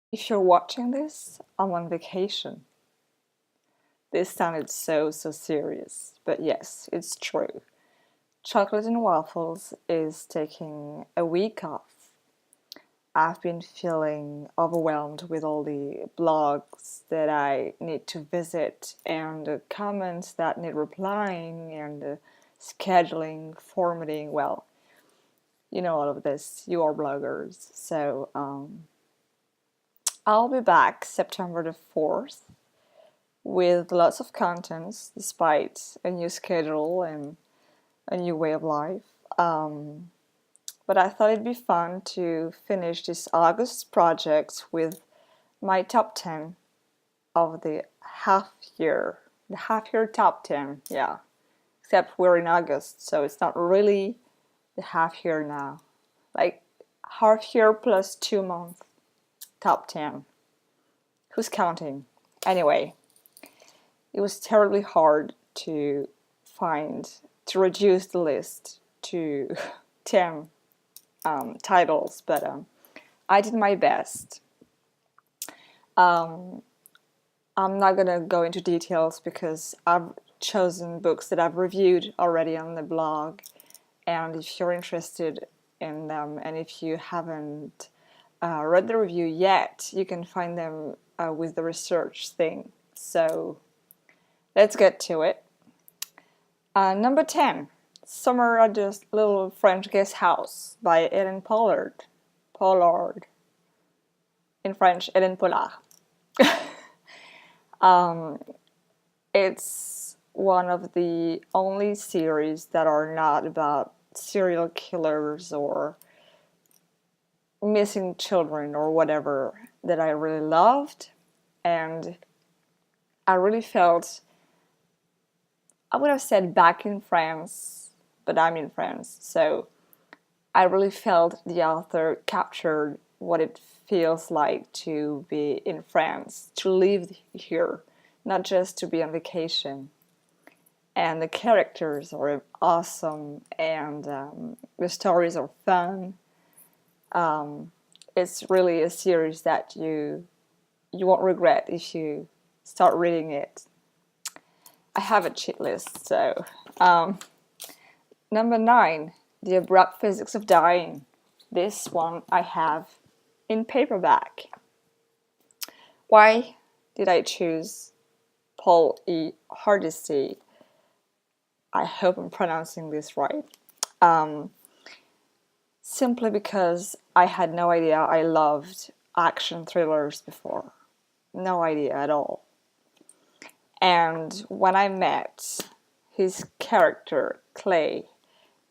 If you're watching this, I'm on vacation. This sounded so serious, but yes, it's true. Chocolate and Waffles is taking a week off. I've been feeling overwhelmed with all the blogs that I need to visit and the comments that need replying and the scheduling, formatting. Well, you know all of this. You are bloggers. So I'll be back September the 4th with lots of contents despite a new schedule and a new way of life. Um, but I thought it'd be fun to finish this August project with my top 10 of the half year. The half year top 10, yeah. Except we're in August, so it's not really the half year now. Like half year plus 2 months, top 10. Who's counting? Anyway, it was terribly hard to find, to reduce the list to 10 titles, but I did my best. Um, I'm not gonna go into details because I've chosen books that I've reviewed already on the blog, and if you're interested in them and if you haven't read the review yet, you can find them with the research thing. So let's get to it. Number 10, Summer at the Little French Guest House by Ellen Pollard. Pollard. In French, Ellen Pollard. It's one of the only series that are not about serial killers or missing children or whatever that I really loved. And I really felt, I would have said back in France, but I'm in France. So I really felt the author captured what it feels like to be in France, to live here, not just to be on vacation. And the characters are awesome, and the stories are fun. It's really a series that you won't regret if you start reading it. I have a cheat list, so number 9, The Abrupt Physics of Dying. This one I have in paperback. Why did I choose Paul E. Hardesty? I hope I'm pronouncing this right. Simply because I had no idea I loved action thrillers before. No idea at all. And when I met his character, Clay,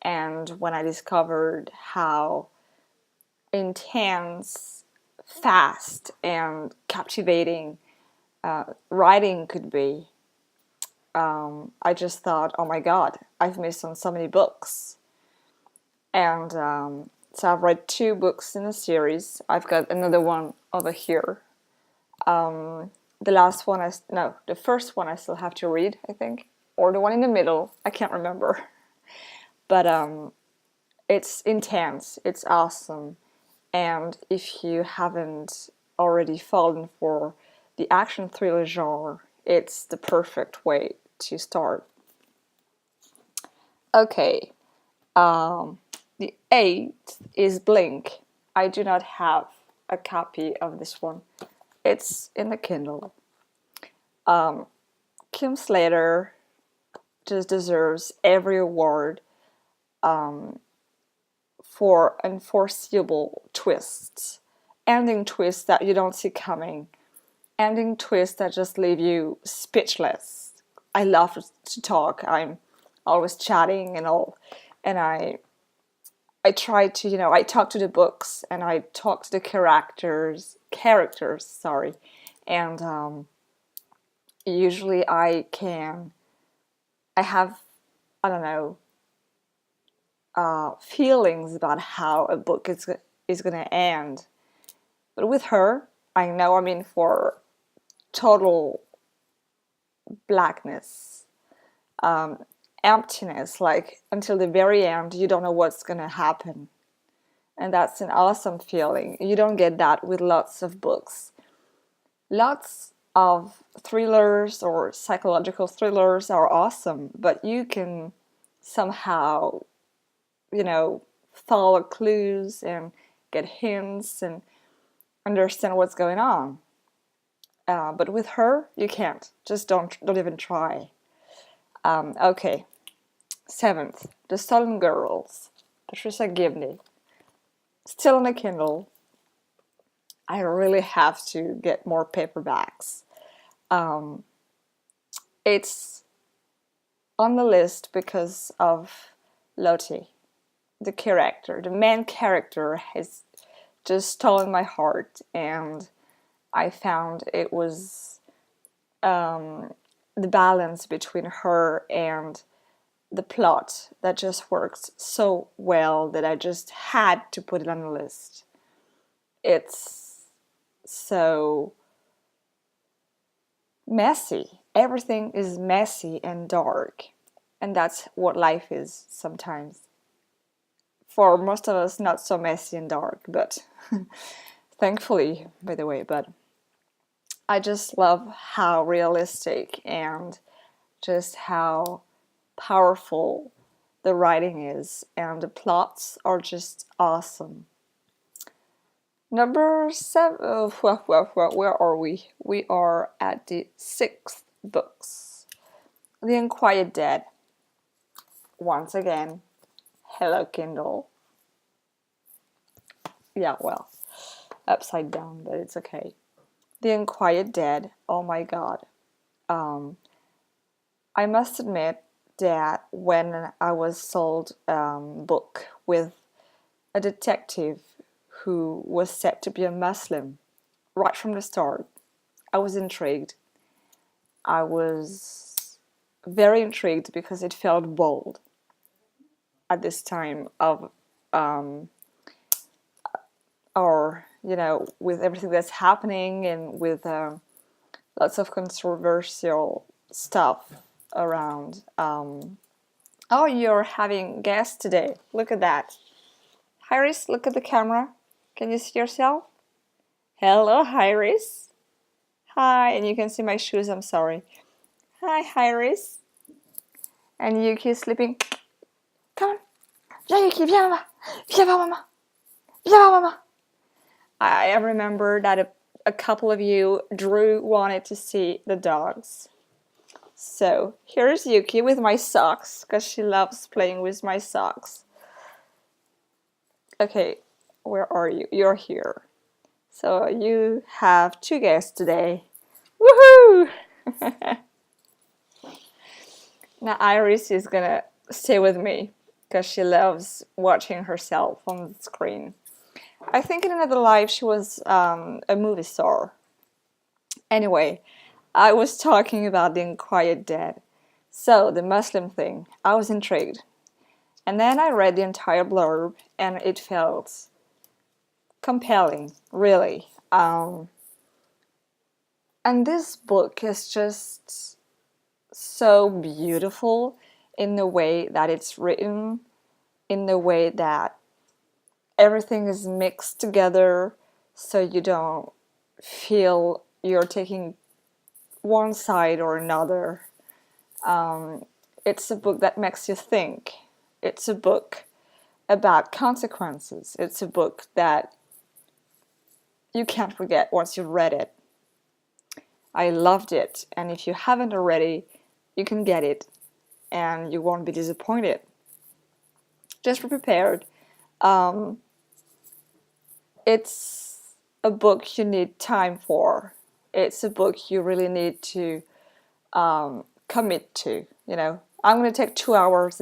and when I discovered how intense, fast, and captivating writing could be, I just thought, oh my god, I've missed on so many books. And so I've read 2 books in the series. I've got another one over here. The last one, the first one I still have to read, I think. Or the one in the middle, I can't remember. But it's intense, it's awesome. And if you haven't already fallen for the action thriller genre, it's the perfect way to start. Okay, the 8th is Blink. I do not have a copy of this one. It's in the Kindle. Kim Slater just deserves every award for unforeseeable twists, ending twists that you don't see coming, ending twists that just leave you speechless. I love to talk. I'm always chatting and all, and I try to, I talk to the books and I talk to the characters, sorry, and usually I have, I don't know, feelings about how a book is going to end. But with her, I know I'm in for total blackness, emptiness, like until the very end, you don't know what's going to happen. And that's an awesome feeling. You don't get that with lots of books. Lots of thrillers or psychological thrillers are awesome, but you can somehow, follow clues and get hints and understand what's going on. But with her, you can't. Just don't even try. Okay. Seventh, The Stolen Girls, Patricia Gibney. Still on a Kindle. I really have to get more paperbacks. It's on the list because of Lottie, the character. The main character has just stolen my heart, and I found it was the balance between her and the plot that just works so well that I just had to put it on the list. It's so messy. Everything is messy and dark. And that's what life is sometimes. For most of us, not so messy and dark, but thankfully, by the way, but I just love how realistic and just how powerful the writing is, and the plots are just awesome. Number 7, where are we? We are at the 6th books. The Unquiet Dead. Once again, hello Kindle. Yeah, well, upside down, but it's okay. The Unquiet Dead, oh my god. I must admit that when I was sold a book with a detective who was said to be a Muslim, right from the start, I was intrigued. I was very intrigued because it felt bold at this time of with everything that's happening and with lots of controversial stuff around. Oh, you're having guests today. Look at that. Iris, look at the camera. Can you see yourself? Hello, Iris. Hi, and you can see my shoes, I'm sorry. Hi, Iris. And Yuki is sleeping. Come on. Viens, Yuki, viens là-bas. Viens voir maman. Viens voir maman. I remember that a couple of you, Drew, wanted to see the dogs. So here's Yuki with my socks, because she loves playing with my socks. Okay, where are you? You're here. So you have 2 guests today. Woohoo! Now Iris is gonna stay with me because she loves watching herself on the screen. I think in another life she was a movie star. Anyway, I was talking about the Unquiet Dead. So, the Muslim thing, I was intrigued. And then I read the entire blurb and it felt compelling, really. And this book is just so beautiful in the way that it's written, in the way that everything is mixed together so you don't feel you're taking one side or another. It's a book that makes you think. It's a book about consequences. It's a book that you can't forget once you've read it. I loved it, and if you haven't already, you can get it and you won't be disappointed. Just be prepared. It's a book you need time for. It's a book you really need to commit to. I'm going to take 2 hours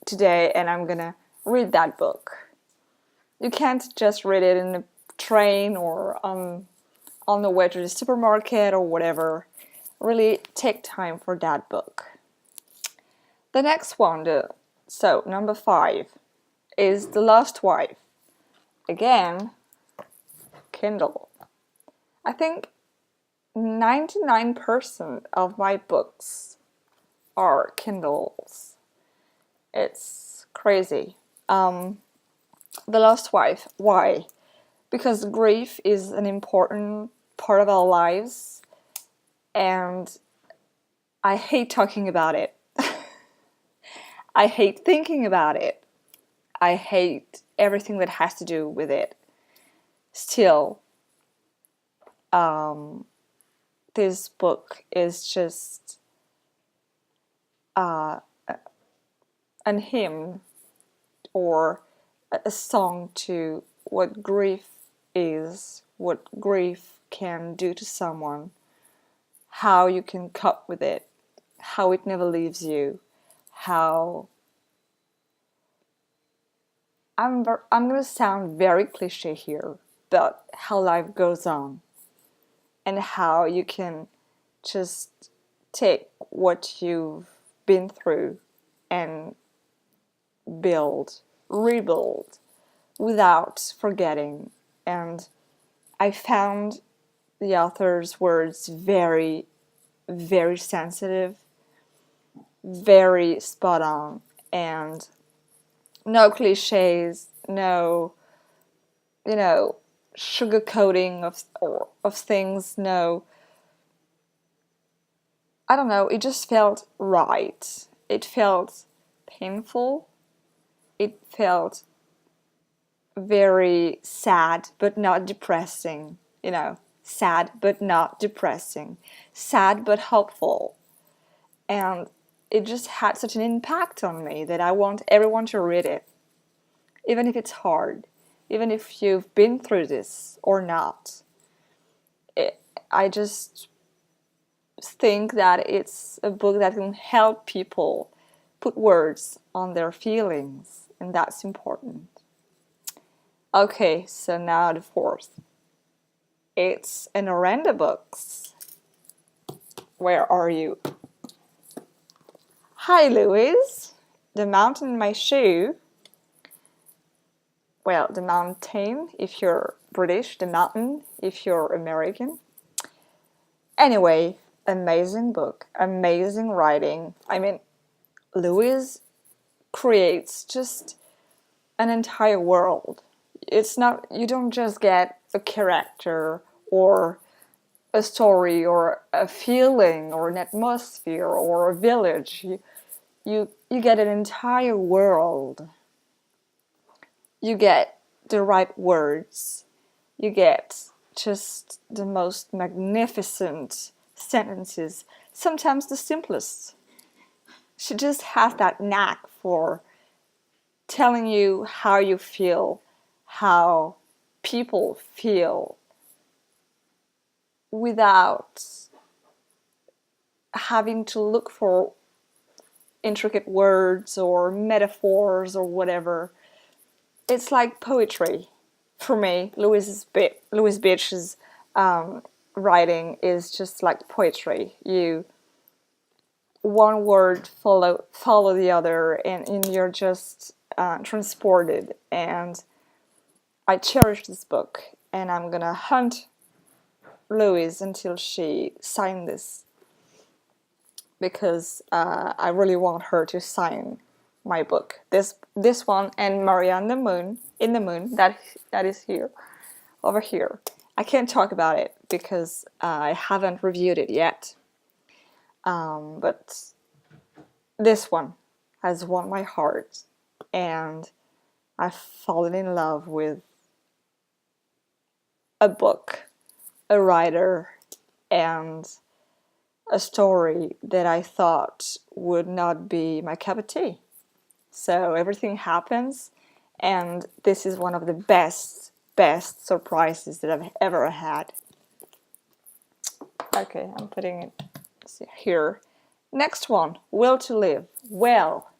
today and I'm going to read that book. You can't just read it in a train or on the way to the supermarket or whatever. Really take time for that book. The next one, number 5, is The Lost Wife. Again, Kindle. I think 99% of my books are Kindles. It's crazy. The Lost Wife. Why? Because grief is an important part of our lives, and I hate talking about it. I hate thinking about it. I hate everything that has to do with it. Still, this book is just an hymn or a song to what grief is, what grief can do to someone, how you can cope with it, how it never leaves you, how I'm going to sound very cliche here, but how life goes on and how you can just take what you've been through and rebuild without forgetting. And I found the author's words very, very sensitive, very spot on, and no cliches, no, sugarcoating of things, no. I don't know, it just felt right. It felt painful. It felt very sad, but not depressing. Sad, but not depressing. Sad, but hopeful. And it just had such an impact on me that I want everyone to read it. Even if it's hard. Even if you've been through this or not. I just think that it's a book that can help people put words on their feelings, and that's important. Okay, so now the fourth. It's an Orenda Books. Where are you? Hi, Louise. The mountain in my shoe. Well, the mountain if you're British, the mountain if you're American. Anyway, amazing book, amazing writing. I mean, Louise creates just an entire world. It's not, you don't just get a character or a story or a feeling or an atmosphere or a village. You get an entire world. You get the right words. You get just the most magnificent sentences, sometimes the simplest. She just has that knack for telling you how you feel, how people feel, without having to look for intricate words or metaphors or whatever. It's like poetry. For me, Louise Beach's writing is just like poetry. One word follow the other, and you're just transported. And I cherish this book, and I'm gonna hunt Louise until she signs this, because I really want her to sign my book. This one and Maria in the Moon that is here, over here. I can't talk about it because I haven't reviewed it yet. But this one has won my heart, and I've fallen in love with a book, a writer, and a story that I thought would not be my cup of tea. So everything happens, and this is one of the best surprises that I've ever had. Okay, I'm putting it here. Next one, Will to Live. Well,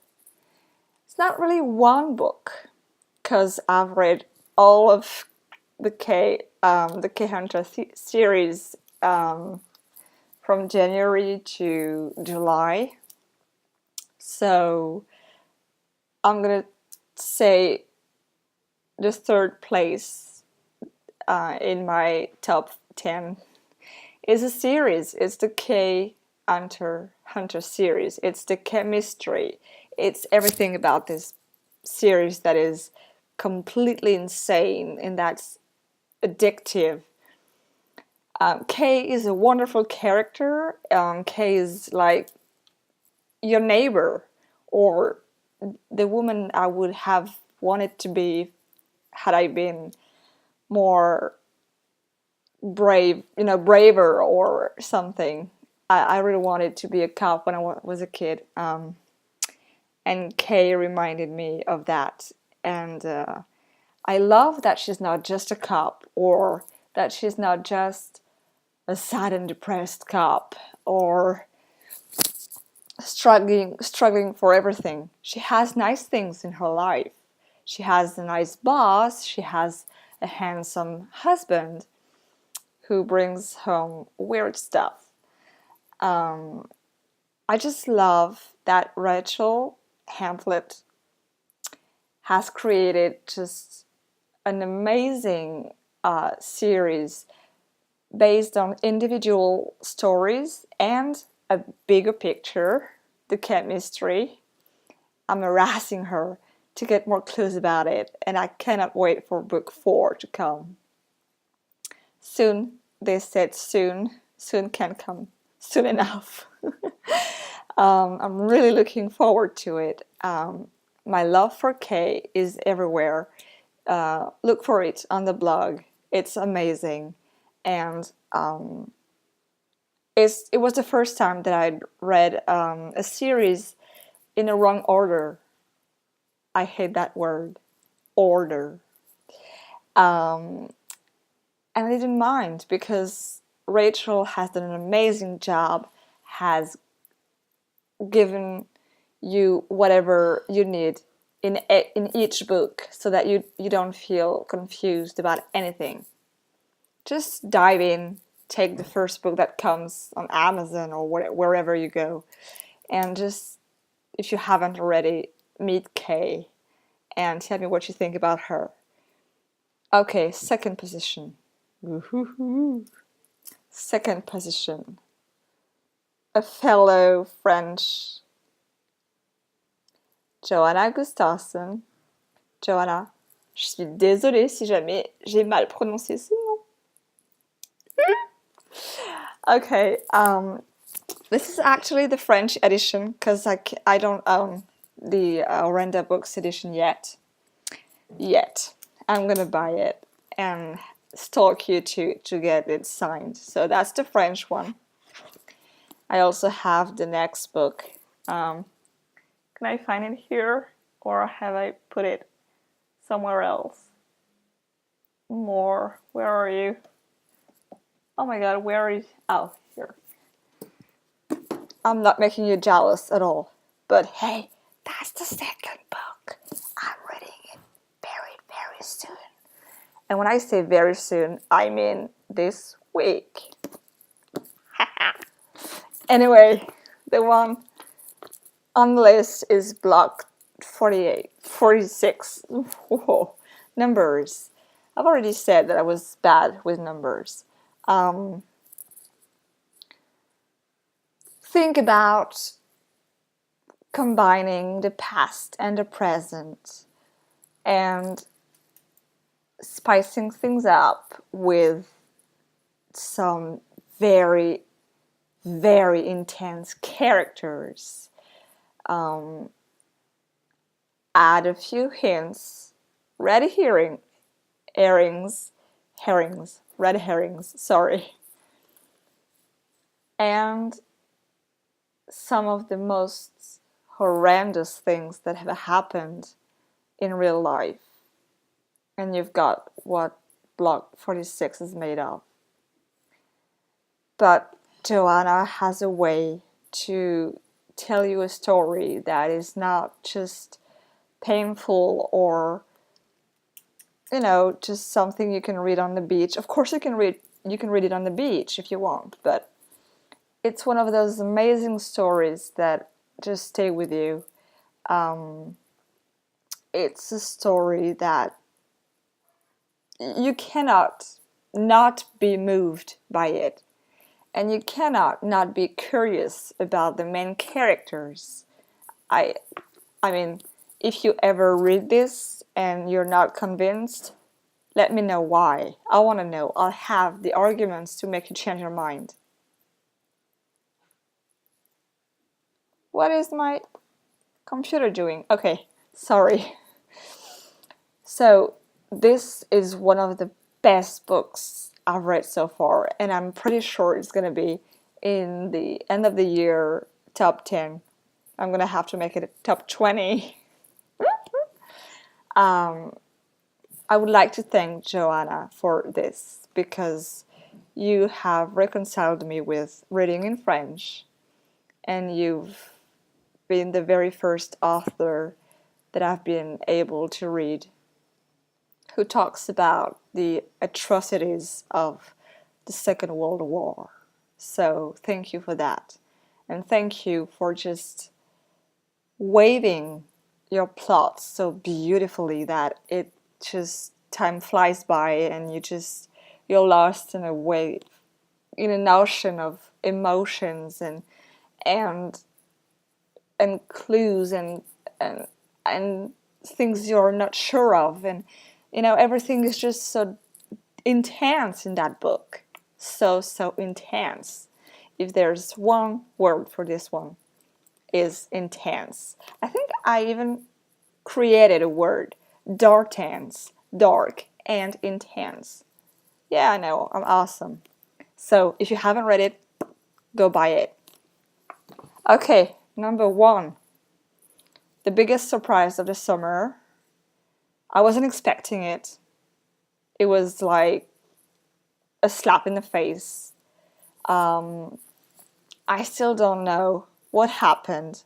it's not really one book, because I've read all of the K Hunter series from January to July. So I'm gonna say the third place in my top 10 is a series. It's the K Hunter series. It's the chemistry. It's everything about this series that is completely insane and that's addictive. Kay is a wonderful character. Kay is like your neighbor, or the woman I would have wanted to be had I been more brave, braver or something. I really wanted to be a cop when I was a kid, and Kay reminded me of that. And I love that she's not just a cop, or that she's not just a sad and depressed cop, or struggling for everything. She has nice things in her life. She has a nice boss. She has a handsome husband who brings home weird stuff. I just love that Rachel Hamlet has created just an amazing series based on individual stories and a bigger picture, the chemistry. I'm harassing her to get more clues about it, and I cannot wait for book 4 to come. Soon, they said soon. Soon can't come soon enough. I'm really looking forward to it. My love for Kay is everywhere. Look for it on the blog. It's amazing. And it was the first time that I'd read a series in a wrong order. I hate that word, order. And I didn't mind because Rachel has done an amazing job, has given you whatever you need in each book so that you don't feel confused about anything. Just dive in, take the first book that comes on Amazon or wherever you go, and just, if you haven't already, meet Kay and tell me what you think about her. Okay, second position. Woo-hoo-hoo. Second position. A fellow French, Johanna Gustafson. Johanna, je suis désolée si jamais j'ai mal prononcé ce nom. Okay, this is actually the French edition because I don't own the Orenda Books edition yet. I'm gonna buy it and stalk you to get it signed. So that's the French one. I also have the next book. Can I find it here, or have I put it somewhere else? More, where are you? Oh my god, where is... Oh, here. I'm not making you jealous at all. But hey, that's the second book. I'm reading it very, very soon. And when I say very soon, I mean this week. Anyway, the one on the list is block 48, 46. Whoa, numbers. I've already said that I was bad with numbers. Think about combining the past and the present and spicing things up with some very, very intense characters. Add a few hints, red herrings, sorry. And some of the most horrendous things that have happened in real life. And you've got what block 46 is made of. But Joanna has a way to tell you a story that is not just painful or, just something you can read on the beach. Of course you can read it on the beach if you want, but it's one of those amazing stories that just stay with you. It's a story that you cannot not be moved by it. And you cannot not be curious about the main characters. I mean, if you ever read this and you're not convinced, let me know why. I want to know. I'll have the arguments to make you change your mind. What is my computer doing? Okay, sorry. So, this is one of the best books I've read so far, and I'm pretty sure it's going to be in the end of the year top 10. I'm going to have to make it a top 20. I would like to thank Joanna for this because you have reconciled me with reading in French, and you've been the very first author that I've been able to read who talks about the atrocities of the Second World War. So thank you for that. And thank you for just waving your plot so beautifully that it just time flies by and you're lost in a wave, in an ocean of emotions and and clues and things you're not sure of, and everything is just so intense in that book, so intense. If there's one word for this one, is intense. I think I even created a word, dartense, dark and intense. Yeah, I know, I'm awesome. So if you haven't read it, go buy it. Okay, number 1. The biggest surprise of the summer. I wasn't expecting it. It was like a slap in the face. I still don't know what happened.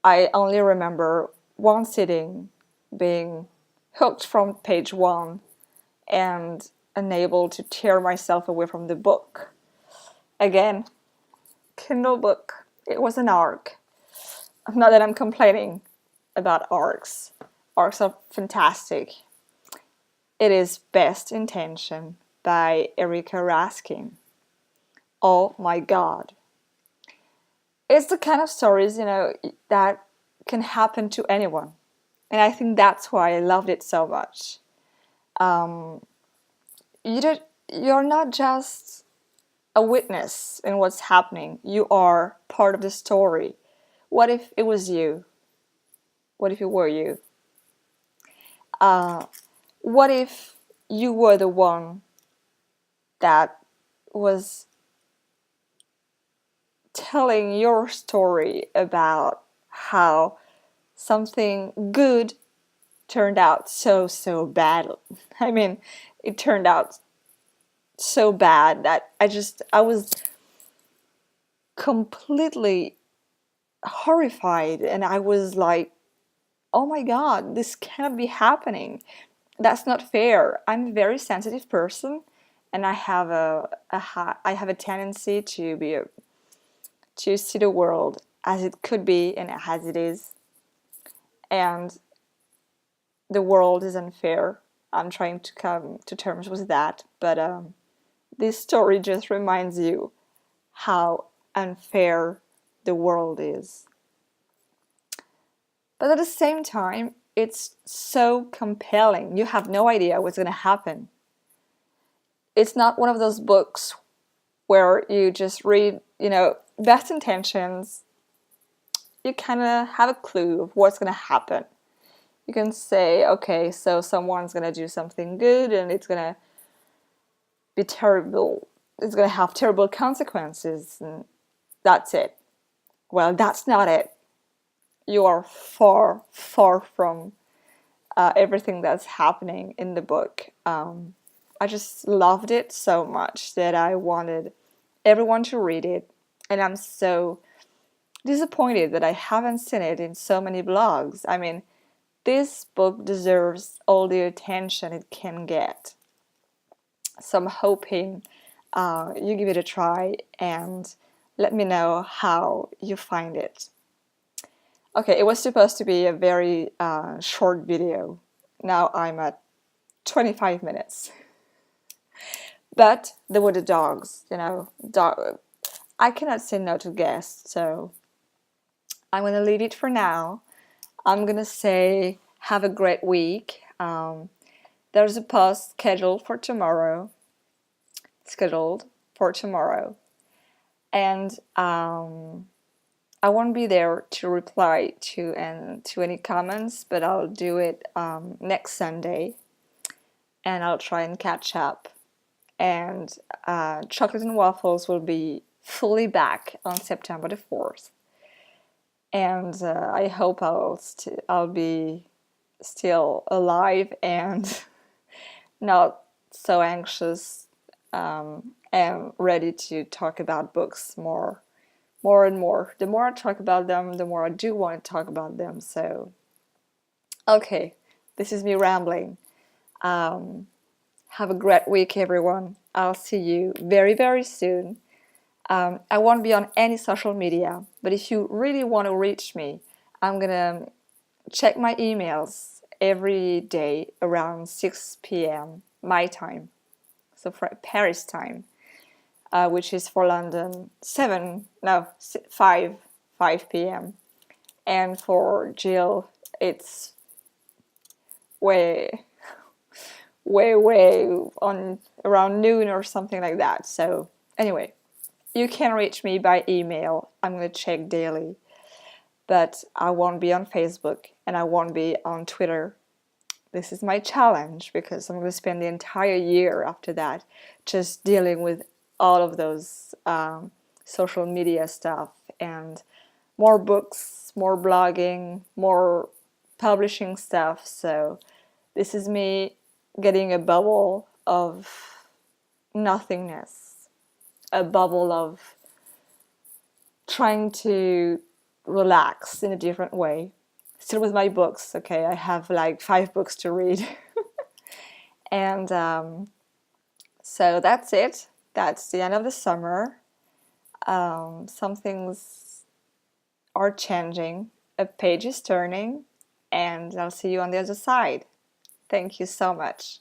I only remember one sitting, being hooked from page 1 and unable to tear myself away from the book. Again, Kindle book. It was an arc. Not that I'm complaining about arcs. Arcs are fantastic. It is Best Intention by Erika Raskin. Oh my god. It's the kind of stories, that can happen to anyone. And I think that's why I loved it so much. You're not just a witness in what's happening. You are part of the story. What if it was you? What if it were you? What if you were the one that was telling your story about how something good turned out so bad? I mean, it turned out so bad that I was completely horrified, and I was like, oh my god, this cannot be happening. That's not fair. I'm a very sensitive person, and I have I have a tendency to see the world as it could be and as it is, and the world is unfair. I'm trying to come to terms with that, but this story just reminds you how unfair the world is. But at the same time, it's so compelling. You have no idea what's going to happen. It's not one of those books where you just read, best intentions. You kind of have a clue of what's going to happen. You can say, okay, so someone's going to do something good and it's going to be terrible. It's going to have terrible consequences, and that's it. Well, that's not it. You are far from everything that's happening in the book. I just loved it so much that I wanted everyone to read it, and I'm so disappointed that I haven't seen it in so many blogs. I mean, this book deserves all the attention it can get. So I'm hoping you give it a try and let me know how you find it. Okay, it was supposed to be a very short video. Now I'm at 25 minutes. But there were the dogs, I cannot say no to guests, so I'm going to leave it for now. I'm gonna say have a great week. There's a post scheduled for tomorrow, and I won't be there to reply to any comments, but I'll do it next Sunday, and I'll try and catch up. And Chocolate and Waffles will be fully back on September the 4th, and I hope I'll be still alive and not so anxious, and ready to talk about books more and more. The more I talk about them, the more I do want to talk about them. So, okay, this is me rambling. Have a great week, everyone. I'll see you very, very soon. I won't be on any social media, but if you really want to reach me, I'm gonna check my emails every day around 6 p.m. my time, so for Paris time, which is for London 5 p.m. And for Jill, it's way, way on around noon or something like that. So anyway, you can reach me by email. I'm gonna check daily, but I won't be on Facebook and I won't be on Twitter. This is my challenge because I'm going to spend the entire year after that just dealing with all of those social media stuff and more books, more blogging, more publishing stuff. So this is me getting a bubble of nothingness, a bubble of trying to relax in a different way. Still with my books, okay? I have like 5 books to read. And so that's it. That's the end of the summer. Some things are changing. A page is turning, and I'll see you on the other side. Thank you so much.